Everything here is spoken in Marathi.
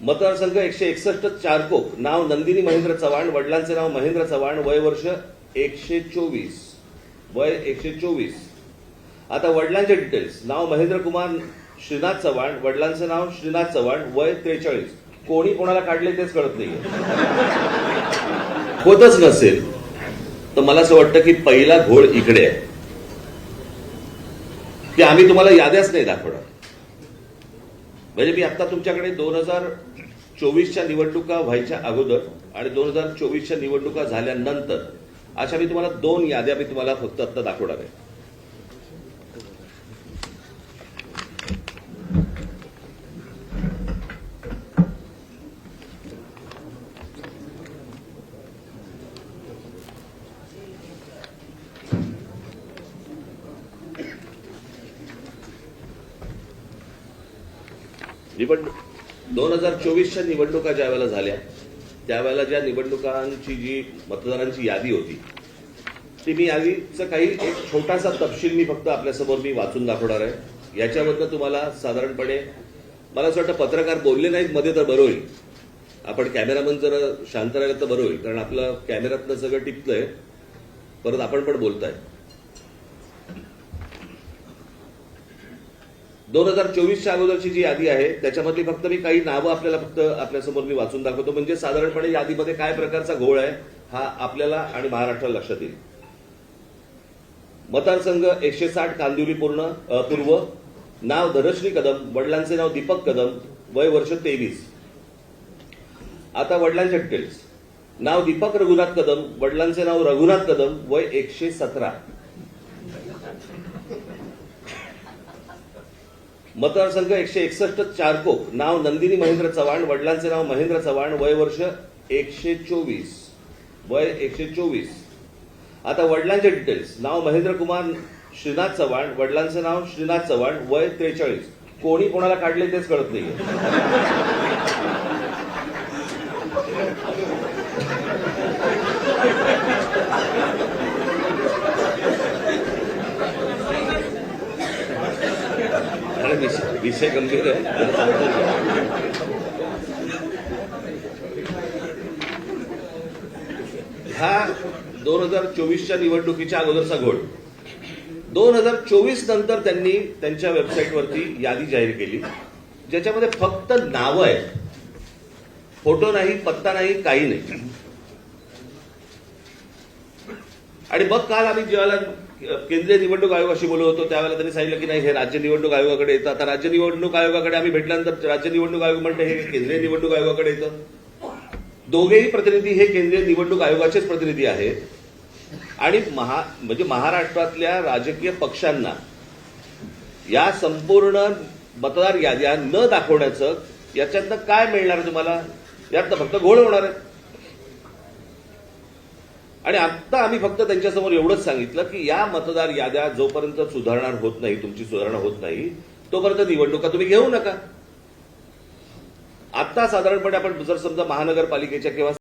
मतदारसंघ 161 चारकोप, नाव नंदिनी महेंद्र चव्हाण, वडिलांचे नाव महेंद्र चव्हाण, वय वर्ष 124, वय 124. आता वडिलांचे डिटेल्स: नाव महेंद्र कुमार श्रीनाथ चव्हाण, वडिलांचे नाव श्रीनाथ चव्हाण, वय 43. कोणी कोणाला काढले तेच कळत नाहीये. होतच नसेल तर मला असं वाटतं की पहिला घोळ इकडे आहे की आम्ही तुम्हाला याद्याच नाही दाखवणार. म्हणजे मी आता तुमच्याकडे 2024च्या निवडणुका व्हायच्या अगोदर आणि 2024च्या निवडणुका झाल्यानंतर अशा मी तुम्हाला 2 याद्या मी तुम्हाला फक्त आता दाखवणार आहे. निवडणूक 2024च्या निवडणुका ज्या वेळेला झाल्या त्यावेळेला ज्या निवडणुकांची जी मतदारांची यादी होती ती मी यादीचा काही एक छोटासा तपशील मी फक्त आपल्यासमोर मी वाचून दाखवणार आहे. याच्याबद्दल तुम्हाला साधारणपणे मला असं वाटतं पत्रकार बोलले नाहीत मध्ये तर बरं होईल. आपण कॅमेरामन जर शांत राहिलं तर बरं होईल, कारण आपलं कॅमेऱ्यातनं सगळं टिपतंय, परत आपण पण बोलताय. 2024च्या अगोदरची जी यादी आहे त्याच्यामधली फक्त मी काही नावं आपल्याला फक्त आपल्यासमोर मी वाचून दाखवतो, म्हणजे साधारणपणे यादीमध्ये काय प्रकारचा घोळ आहे हा आपल्याला आणि महाराष्ट्राला लक्षात येईल. मतदारसंघ 160 कांदिवली पूर्व, नाव धनश्री कदम, वडिलांचे नाव दीपक कदम, वय वर्ष 23. आता वडिलांचे डिटेल्स: नाव दीपक रघुनाथ कदम, वडिलांचे नाव रघुनाथ कदम, वय 117. मतदारसंघ 161 चारकोप, नाव नंदिनी महेंद्र चव्हाण, वडिलांचे नाव महेंद्र चव्हाण, वय वर्ष 124, वय 124. आता वडिलांचे डिटेल्स: नाव महेंद्र कुमार श्रीनाथ चव्हाण, वडिलांचे नाव श्रीनाथ चव्हाण, वय 43. कोणी कोणाला काढले तेच कळत नाहीये. विषय गंभीर आहे. हा 2024च्या निवडणुकीच्या अगोदरचा घोळ. 2024 नंतर त्यांनी त्यांच्या वेबसाईटवरती यादी जाहीर केली ज्याच्यामध्ये फक्त नावं आहेत, फोटो नाही, पत्ता नाही, काही नाही. आणि मग काल आम्ही ज्यावेळेला केंद्रीय निवडणूक आयोगाशी बोलत होतो त्यावेळेला त्यांनी सांगितलं की नाही हे राज्य निवडणूक आयोगाकडे येतं. आता राज्य निवडणूक आयोगाकडे आम्ही भेटल्यानंतर राज्य निवडणूक आयोग म्हणते हे केंद्रीय निवडणूक आयोगाकडे येतं. दोघेही प्रतिनिधी हे केंद्रीय निवडणूक आयोगाचेच प्रतिनिधी आहेत. आणि म्हणजे महाराष्ट्रातल्या राजकीय पक्षांना या संपूर्ण मतदार याद्या न दाखवण्याचं याच्यातनं काय मिळणार तुम्हाला? यातनं फक्त घोळ होणार आहे. आणि आता आम्ही फक्त त्यांच्यासमोर एवढंच सांगितलं की या मतदार याद्या जोपर्यंत सुधारणा होत नाही, तुमची सुधारणा होत नाही, तोपर्यंत निवडणुका तुम्ही घेऊ नका. आता साधारणपणे आपण जर समजा महानगरपालिकेच्या किंवा